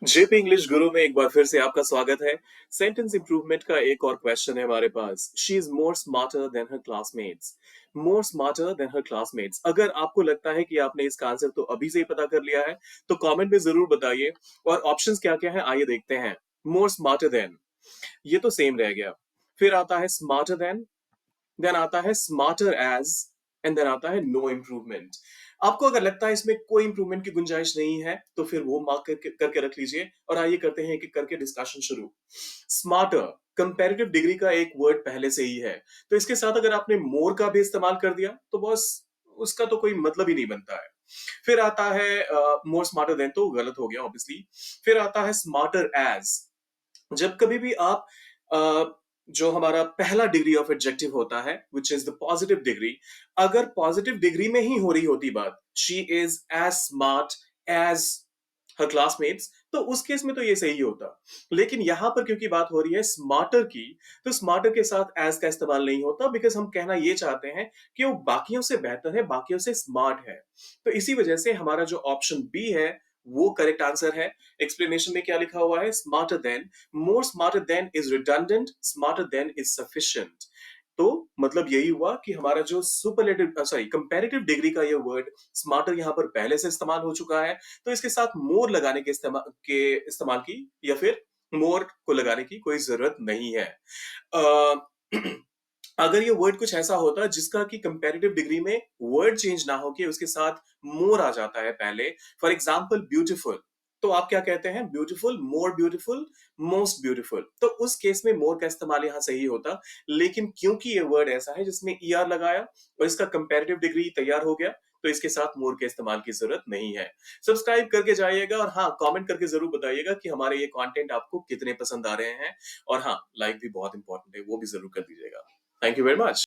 JP English गुरु में एक बार फिर से आपका स्वागत है। सेंटेंस इंप्रूवमेंट का एक और क्वेश्चन है हमारे पास। She is more smarter than her classmates. More smarter than her classmates. अगर आपको लगता है कि आपने इसका आंसर तो अभी से ही पता कर लिया है, तो कमेंट में जरूर बताइए। और ऑप्शंस क्या क्या है आइए देखते हैं। मोर स्मार्टर देन, ये तो सेम रह गया। फिर आता है स्मार्टर देन आता है स्मार्टर एज, एंड देन आता है नो इम्प्रूवमेंट। आपको अगर लगता है इसमें कोई इंप्रूवमेंट की गुंजाइश नहीं है, तो फिर वो मार्क करके रख लीजिए। और आइए करते हैं एक एक करके डिस्कशन शुरू। स्मार्टर, कंपैरेटिव डिग्री का एक वर्ड पहले से ही है, तो इसके साथ अगर आपने मोर का भी इस्तेमाल कर दिया तो बस उसका तो कोई मतलब ही नहीं बनता है। फिर आता है मोर स्मार्टर देन, तो गलत हो गया ऑब्वियसली। फिर आता है स्मार्टर एज। जब कभी भी आप अ, जो हमारा पहला डिग्री ऑफ एडजेक्टिव होता है which is the positive degree, अगर पॉजिटिव डिग्री में ही हो रही होती बात, she is as smart as her classmates, तो उस केस में तो ये सही होता। लेकिन यहां पर क्योंकि बात हो रही है स्मार्टर की, तो स्मार्टर के साथ एज का इस्तेमाल नहीं होता, बिकॉज हम कहना ये चाहते हैं कि वो बाकियों से बेहतर है, बाकियों से स्मार्ट है। तो इसी वजह से हमारा जो ऑप्शन बी है वो करेक्ट आंसर है। एक्सप्लेनेशन में क्या लिखा हुआ है? Smarter than, more smarter then is redundant, smarter than is sufficient. तो मतलब यही हुआ कि हमारा जो सुपरलेटिव सॉरी कंपैरेटिव डिग्री का ये वर्ड स्मार्टर यहाँ पर पहले से इस्तेमाल हो चुका है, तो इसके साथ मोर लगाने के इस्तेमाल की या फिर मोर को लगाने की कोई जरूरत नहीं है। अ, अगर ये वर्ड कुछ ऐसा होता जिसका कि कंपैरेटिव डिग्री में वर्ड चेंज ना होके उसके साथ मोर आ जाता है पहले, फॉर एग्जाम्पल ब्यूटीफुल, तो आप क्या कहते हैं? Beautiful, more beautiful, most beautiful. तो उस केस में मोर का इस्तेमाल यहां सही होता। लेकिन क्योंकि ये वर्ड ऐसा है जिसमें ईआर लगाया और इसका कंपैरेटिव डिग्री तैयार हो गया, तो इसके साथ मोर के इस्तेमाल की जरूरत नहीं है। सब्सक्राइब करके जाइएगा और हाँ, कमेंट करके जरूर बताइएगा कि हमारे ये कंटेंट आपको कितने पसंद आ रहे हैं। और हाँ, लाइक भी बहुत इंपॉर्टेंट है, वो भी जरूर कर दीजिएगा। Thank you very much.